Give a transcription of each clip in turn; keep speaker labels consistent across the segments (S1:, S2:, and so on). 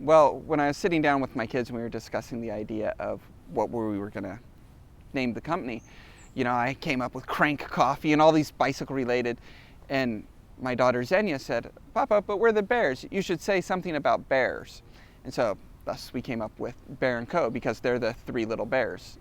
S1: Well, when I was sitting down with my kids and we were discussing the idea of what we were going to name the company, I came up with Crank Coffee and all these bicycle related, and my daughter Xenia said, "Papa, but we're the Bears. You should say something about bears." And so thus we came up with Bear & Co. because they're the three little bears.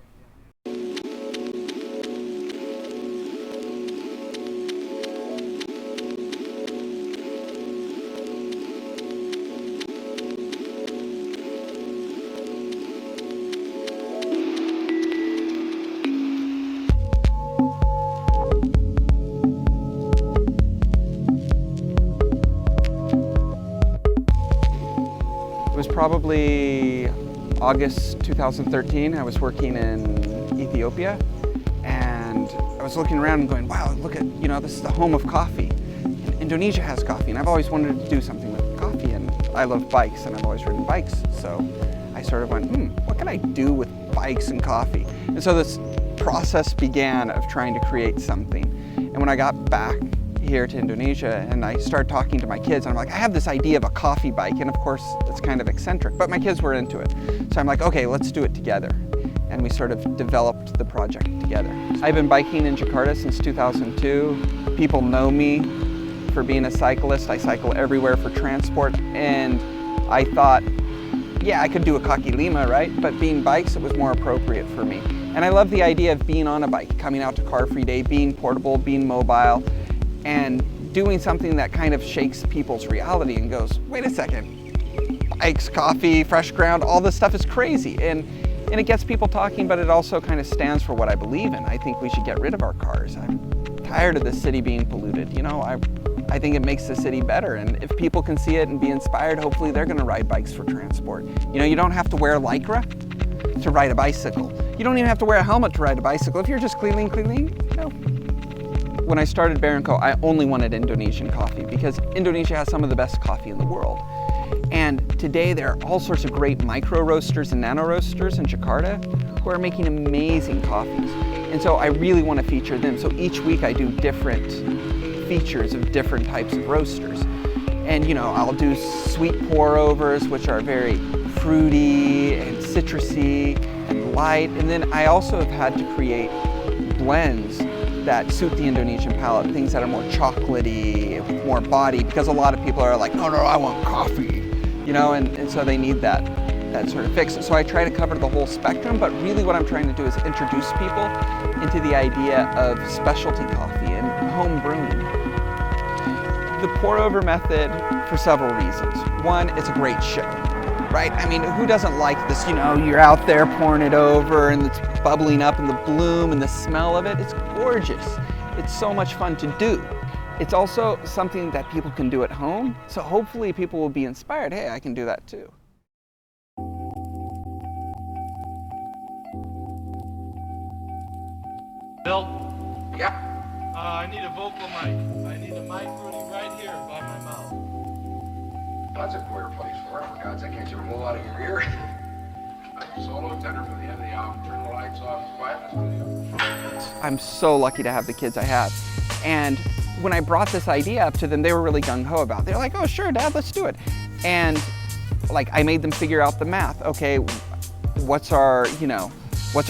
S1: It was probably August 2013. I was working in Ethiopia, and I was looking around and going, wow, look at, this is the home of coffee. And Indonesia has coffee, and I've always wanted to do something with coffee, and I love bikes, and I've always ridden bikes. So I sort of went, what can I do with bikes and coffee? And so this process began of trying to create something. And when I got back here to Indonesia and I started talking to my kids, and I'm like, I have this idea of a coffee bike, and of course it's kind of eccentric, but my kids were into it. So I'm like, okay, let's do it together. And we sort of developed the project together. I've been biking in Jakarta since 2002. People know me for being a cyclist. I cycle everywhere for transport, and I thought, yeah, I could do a kaki lima, right? But being bikes, it was more appropriate for me. And I love the idea of being on a bike, coming out to Car Free Day, being portable, being mobile, and doing something that kind of shakes people's reality and goes, wait a second, bikes, coffee, fresh ground, all this stuff is crazy. And it gets people talking, but it also kind of stands for what I believe in. I think we should get rid of our cars. I'm tired of the city being polluted. I think it makes the city better. And if people can see it and be inspired, hopefully they're gonna ride bikes for transport. You don't have to wear Lycra to ride a bicycle. You don't even have to wear a helmet to ride a bicycle. If you're just clean, When I started Bear & Co., I only wanted Indonesian coffee because Indonesia has some of the best coffee in the world. And today there are all sorts of great micro roasters and nano roasters in Jakarta who are making amazing coffees. And so I really want to feature them. So each week I do different features of different types of roasters. And I'll do sweet pour overs, which are very fruity and citrusy and light. And then I also have had to create blends that suit the Indonesian palate, things that are more chocolatey, with more body, because a lot of people are like, no, I want coffee, and so they need that sort of fix. So I try to cover the whole spectrum, but really what I'm trying to do is introduce people into the idea of specialty coffee and home brewing. The pour over method for several reasons. One, it's a great show, right? I mean, who doesn't like this, you're out there pouring it over and it's bubbling up and the bloom and the smell of it. It's gorgeous. It's so much fun to do. It's also something that people can do at home. So hopefully people will be inspired. Hey, I can do that too.
S2: Bill?
S1: Yeah.
S2: I need a vocal mic. I need a mic right here by my mouth.
S3: That's a queer place for it, for God's sake, can't you roll out of your ear? Solo tender for the end of the album, turn the lights off, quietness.
S1: I'm so lucky to have the kids I have. And when I brought this idea up to them, they were really gung-ho about it. They're like, oh sure, Dad, let's do it. And I made them figure out the math. Okay, what's our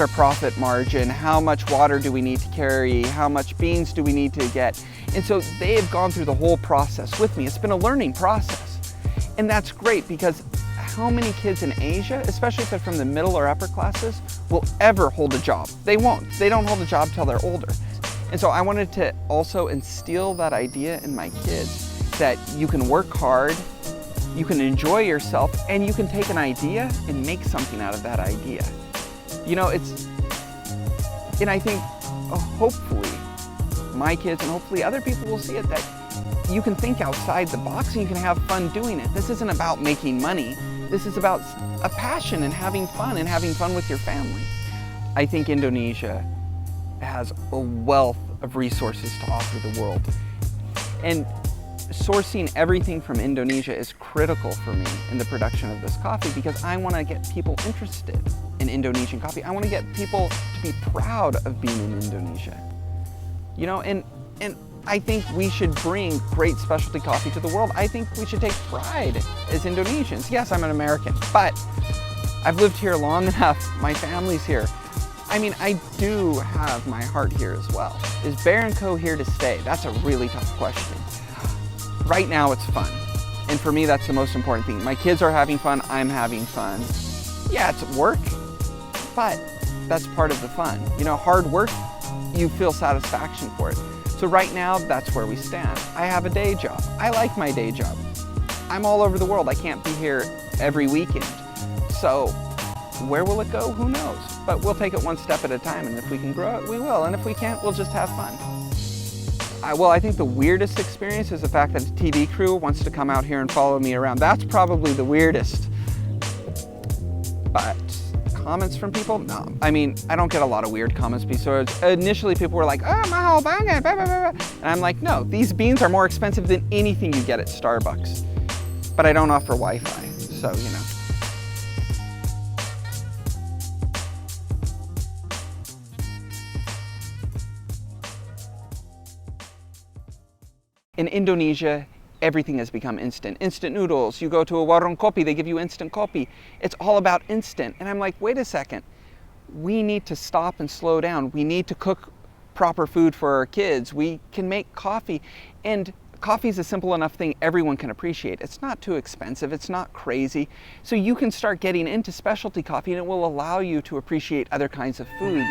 S1: profit margin? How much water do we need to carry? How much beans do we need to get? And so they have gone through the whole process with me. It's been a learning process. And that's great because how many kids in Asia, especially if they're from the middle or upper classes, will ever hold a job? They won't. They don't hold a job till they're older. And so I wanted to also instill that idea in my kids that you can work hard, you can enjoy yourself, and you can take an idea and make something out of that idea. And I think hopefully my kids and hopefully other people will see it, that you can think outside the box and you can have fun doing it. This isn't about making money. This is about a passion and having fun with your family. I think Indonesia has a wealth of resources to offer the world. And sourcing everything from Indonesia is critical for me in the production of this coffee because I want to get people interested in Indonesian coffee. I want to get people to be proud of being in Indonesia. And I think we should bring great specialty coffee to the world. I think we should take pride as Indonesians. Yes, I'm an American, but I've lived here long enough. My family's here. I mean, I do have my heart here as well. Is Bear & Co. here to stay? That's a really tough question. Right now, it's fun. And for me, that's the most important thing. My kids are having fun, I'm having fun. Yeah, it's work, but that's part of the fun. You know, hard work, you feel satisfaction for it. So right now, that's where we stand. I have a day job. I like my day job. I'm all over the world. I can't be here every weekend. So where will it go? Who knows? But we'll take it one step at a time, and if we can grow it, we will. And if we can't, we'll just have fun. Well, I think the weirdest experience is the fact that a TV crew wants to come out here and follow me around. That's probably the weirdest. But comments from people? No. I mean, I don't get a lot of weird comments because initially people were like, oh, mahal banget, blah, blah, blah. And I'm like, no, these beans are more expensive than anything you get at Starbucks. But I don't offer Wi-Fi, so, you know. In Indonesia, everything has become instant. Instant noodles, you go to a warung kopi, they give you instant kopi. It's all about instant. And I'm like, wait a second. We need to stop and slow down. We need to cook proper food for our kids. We can make coffee. And coffee is a simple enough thing everyone can appreciate. It's not too expensive. It's not crazy. So you can start getting into specialty coffee and it will allow you to appreciate other kinds of foods.